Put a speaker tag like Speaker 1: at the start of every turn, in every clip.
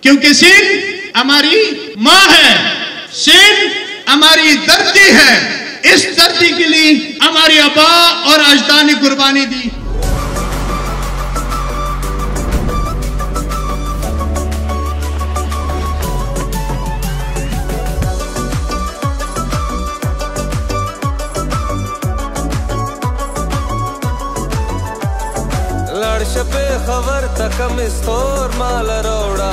Speaker 1: क्योंकि सिंध हमारी माँ है, सिंध हमारी धरती है। इस धरती के लिए हमारी आबा और अजदा ने कुर्बानी दी।
Speaker 2: लड़श पे खबर तकम इस्तोर माल रोड़ा,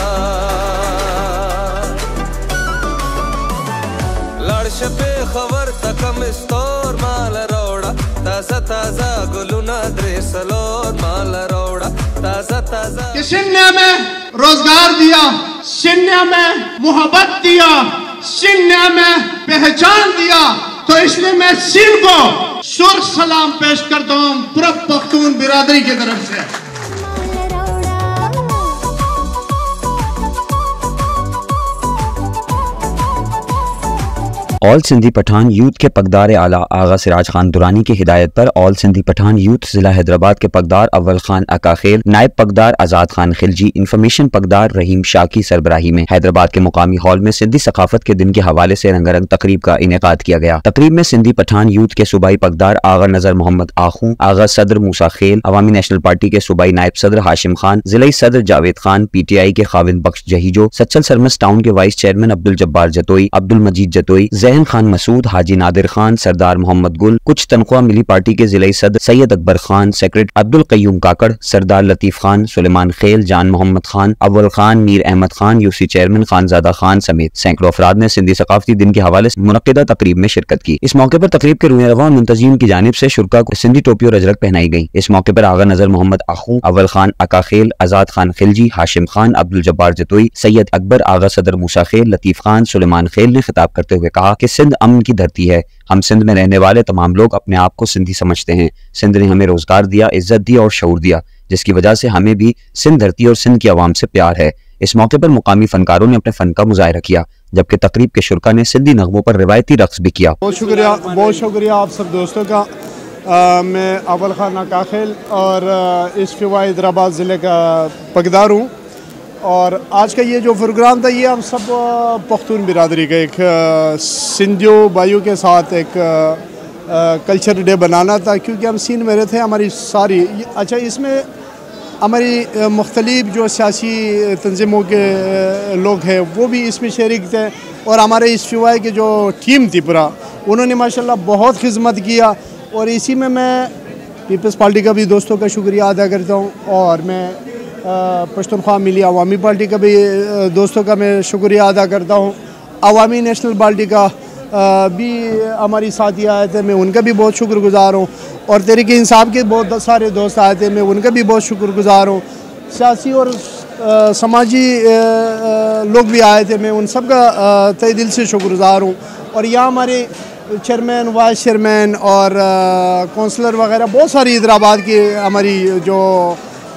Speaker 2: लड़श पे खबर तकम इस्तोर माल रोड़ा, ताजा ताजा गुलुना द्रेसलोर माल रोड़ा, ताजा ताजा।
Speaker 1: सिंध ने हमें रोजगार दिया, सिंध ने हमें मोहब्बत दिया, सिंध ने हमें पहचान दिया। तो इसलिए मैं सिंध को सुर्ख सलाम पेश करता हूँ पूरा पख्तून बिरादरी की तरफ से।
Speaker 3: ऑल सिंधी पठान यूथ के पगदार आला आगा सिराज खान दुरानी की हिदायत पर ऑल सिंधी पठान यूथ जिला हैदराबाद के पगदार अव्वल खान अकाखेल, नायब पगदार आजाद खान खिलजी, इंफॉर्मेशन पगदार रहीम शाह की सरबराही में हैदराबाद के मुकामी हॉल में सिंधी सकाफत के दिन के हवाले से रंगारंग तकरीब का इनेकाद किया गया। तकरीब में सिंधी पठान यूथ के सूबाई पगदार आगा नजर मोहम्मद आखू, आगा सदर मूसा खेल, अवामी नेशनल पार्टी के सूबाई नायब सदर हाशिम खान, जिलाई सदर जावेद खान, PTI के खाविंद बख्श जहीजो, सच्चल सरमस टाउन के वाइस चेयरमैन अब्दुल जब्बार जतोई, अब्दुल मजीद जतोई, जहन खान मसूद, हाजी नादिर खान, सरदार मोहम्मद गुल, कुछ तनख्वाह मिली पार्टी के जिलाई सदर सैयद अकबर खान, सेक्रेटरी अब्दुल कयूम काकड़, सरदार लतीफ खान, सुलेमान खेल, जान मोहम्मद खान, अव्वल खान, मीर अहमद खान, UC चेयरमैन खानजादा खान समेत सैकड़ों अफराद ने सिंधी सकाफती दिन के हवाले से मुनक्किदा तकरीब में शिरकत की। इस मौके पर तकरीब के रुए रवा मुंतजीम की जानिब से शुरका को सिंधी टोपी और अजरक पहनाई गई। इस मौके पर आगा नजर मोहम्मद आखू, अव्वल खान अकाखेल, आजाद खान खिलजी, हाशिम खान, अब्दुल जब्बार जतोई, सैयद अकबर, आगा सदर मूसा खेल, लतीफ खान, सुलेमान खेल ने खिताब करते हुए कहा कि सिंध अमन की धरती है। हम सिंध में रहने वाले तमाम लोग अपने आप को सिंधी समझते हैं। सिंध ने हमें रोजगार दिया, इज्जत दी और शऊर दिया, जिसकी वजह से हमें भी सिंध धरती और सिंध की आवाम से प्यार है। इस मौके पर मुकामी फनकारों ने अपने फन का मुजाहिरा किया, जबकि तकरीब के शुरका ने सिंधी नगमों पर रिवायती रक्स भी किया।
Speaker 4: बहुत शुक्रिया आप सब दोस्तों का। मैं अव्वल खान अकाखेल और इस फिवा हैदराबाद ज़िले का पगदार हूँ। और आज का ये जो प्रोग्राम था ये हम सब पख्तून बिरादरी का एक सिंधियों भाइयों के साथ एक कल्चर डे बनाना था, क्योंकि हम सिंध में रहते हैं। हमारी सारी अच्छा इसमें हमारी मुख्तलिफ जो सियासी तंजीमों के लोग हैं वो भी इसमें शरीक थे। और हमारे इस फिवाई की जो टीम थी पूरा, उन्होंने माशाल्लाह बहुत खिदमत किया। और इसी में मैं पीपल्स पार्टी का भी दोस्तों का शुक्रिया अदा करता हूँ, और मैं पश्तूनख्वा मिली अवामी पार्टी का भी दोस्तों का मैं शुक्रिया अदा करता हूँ। अवामी नेशनल पार्टी का भी हमारी साथी आए थे, मैं उनका भी बहुत शुक्रगुजार हूँ। और तहरीक इंसाफ के बहुत सारे दोस्त आए थे, मैं उनका भी बहुत शुक्रगुजार हूँ। सियासी और समाजी लोग भी आए थे, मैं उन सब का तहे दिल से शुक्रगुजार हूँ। और यहाँ हमारे चेयरमैन, वाइस चेयरमैन और कौंसलर वगैरह बहुत सारी हैदराबाद की हमारी जो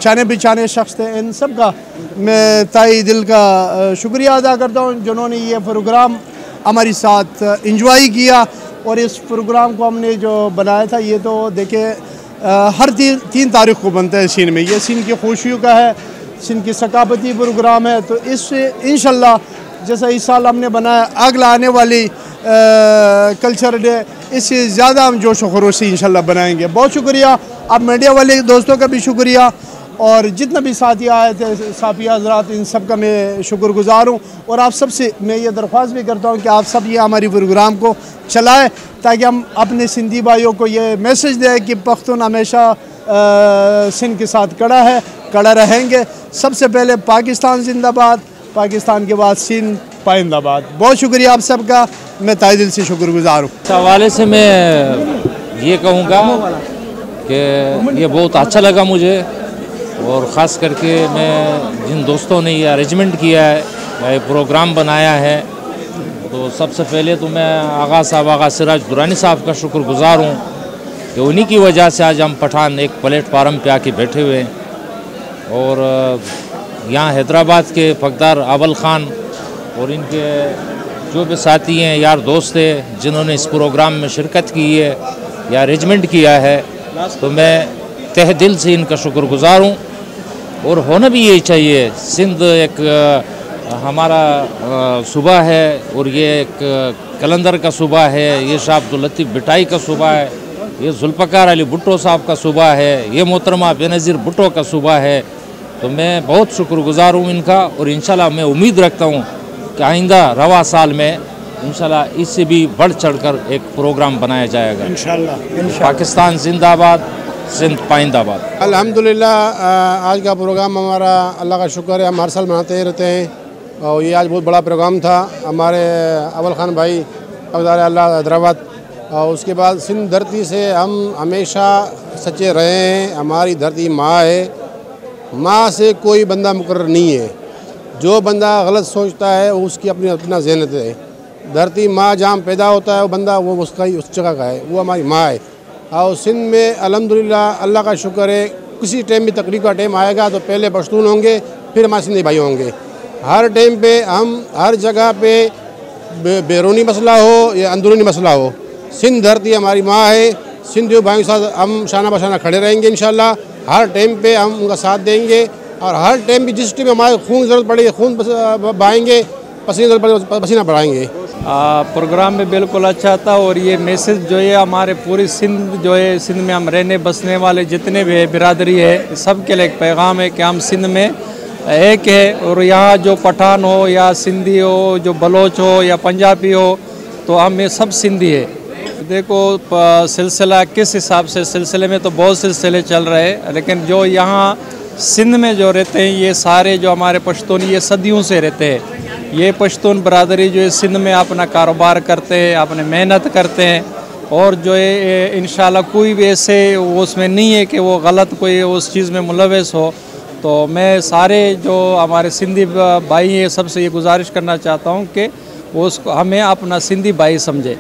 Speaker 4: जाने पहचाने शख्स थे, इन सब का मैं ताई दिल का शुक्रिया अदा करता हूँ, जिन्होंने ये प्रोग्राम हमारे साथ इंजॉय किया। और इस प्रोग्राम को हमने जो बनाया था, ये तो देखिए हर 3 तारीख को बनता है सिंध में। ये सिंध की खुशियों का है, सिंध की सकाफती प्रोग्राम है। तो इससे इंशाल्लाह जैसा इस साल हमने बनाया, अगला आने वाली कल्चर डे इससे ज़्यादा हम जोश व खरोश से इंशाल्लाह बनाएंगे। बहुत शुक्रिया। अब मीडिया वाले दोस्तों का भी शुक्रिया, और जितना भी साथी आए थे, साफिया हजरात, इन सब का मैं शुक्रगुजार हूँ। और आप सबसे मैं ये दरख्वास्त भी करता हूँ कि आप सब ये हमारी प्रोग्राम को चलाएं, ताकि हम अपने सिंधी भाइयों को ये मैसेज दें कि पख्तून हमेशा सिंध के साथ खड़ा है, खड़ा रहेंगे। सबसे पहले पाकिस्तान जिंदाबाद, पाकिस्तान के बाद सिंध पाइंदाबाद। बहुत शुक्रिया आप सबका, मैं तहे दिल से शुक्रगुजार हूँ।
Speaker 5: इस हवाले से मैं ये कहूँगा कि ये बहुत अच्छा लगा मुझे, और ख़ास करके मैं जिन दोस्तों ने ये अरेंजमेंट किया है, ये प्रोग्राम बनाया है, तो सबसे पहले तो मैं आगा साहब, आगा सिराज दुरानी साहब का शुक्रगुजार हूँ कि उन्हीं की वजह से आज हम पठान एक प्लेटफार्म पे आके बैठे हुए हैं। और यहाँ हैदराबाद के पगदार अव्वल खान और इनके जो भी साथी हैं, यार दोस्त हैं, जिन्होंने इस प्रोग्राम में शिरकत की है या अरेंजमेंट किया है, तो मैं तहे दिल से इनका शुक्रगुजार हूँ। और होना भी यही चाहिए। सिंध एक हमारा सूबा है और ये एक कलंदर का सूबा है, ये शाह अब्दुल लतीफ़ बिटाई का सूबा है, ये जुल्फ़कार अली भुट्टो साहब का सूबा है, ये मोहतरमा बेनज़ीर भुट्टो का सूबा है। तो मैं बहुत शुक्रगुज़ार हूँ इनका और इंशाल्लाह मैं उम्मीद रखता हूँ कि आइंदा रवा साल में इंशाल्लाह इससे भी बढ़ चढ़कर एक प्रोग्राम बनाया जाएगा इंशाल्लाह। पाकिस्तान जिंदाबाद, सिंध पाइंदाबाद।
Speaker 6: अल्हम्दुलिल्लाह आज का प्रोग्राम हमारा अल्लाह का शुक्र है, हम हर साल मनाते रहते हैं और ये आज बहुत बड़ा प्रोग्राम था। हमारे अव्वल खान भाई पकदार अल्लाह हैदराबाद और उसके बाद सिंध धरती से हम हमेशा सच्चे रहे हैं। हमारी धरती माँ है, माँ से कोई बंदा मुकर्रर नहीं है। जो बंदा गलत सोचता है उसकी अपना ज़हनत है। धरती माँ जहाँ पैदा होता है वो बंदा वो उसका ही उस जगह का है, वो हमारी माँ है। और सिंध में अल्हम्दुलिल्लाह अल्लाह का शुक्र है, किसी टाइम भी तकलीफ का टाइम आएगा तो पहले पश्तून होंगे, फिर हमारे सिंधी भाई होंगे। हर टाइम पे हम हर जगह पे बैरूनी मसला हो या अंदरूनी मसला हो, सिंध धरती हमारी माँ है। सिंधियों भाइयों के साथ हम शाना बशाना खड़े रहेंगे इंशाल्लाह। हर टाइम पे हम उनका साथ देंगे और हर टाइम भी जिस टाइम हमारे खून की ज़रूरत पड़ेगी खून बहाएंगे, पसीने की ज़रूरत पड़ेगी पसीना बढ़ाएंगे।
Speaker 7: प्रोग्राम में बिल्कुल अच्छा था और ये मैसेज जो है हमारे पूरी सिंध जो है, सिंध में हम रहने बसने वाले जितने भी बिरादरी है सब के लिए एक पैगाम है कि हम सिंध में एक है। और यहाँ जो पठान हो या सिंधी हो, जो बलोच हो या पंजाबी हो, तो हम ये सब सिंधी है। देखो सिलसिला किस हिसाब से, सिलसिले में तो बहुत सिलसिले चल रहे हैं, लेकिन जो यहाँ सिंध में जो रहते हैं ये सारे जो हमारे पश्तून ये सदियों से रहते हैं। ये पश्तून बरादरी जो है सिंध में अपना कारोबार करते हैं, अपने मेहनत करते हैं और जो है इंशाल्लाह कोई भी ऐसे उसमें नहीं है कि वो गलत कोई उस चीज़ में मुलविस हो। तो मैं सारे जो हमारे सिंधी भाई हैं सबसे ये गुजारिश करना चाहता हूँ कि वो उसको हमें अपना सिंधी भाई समझे।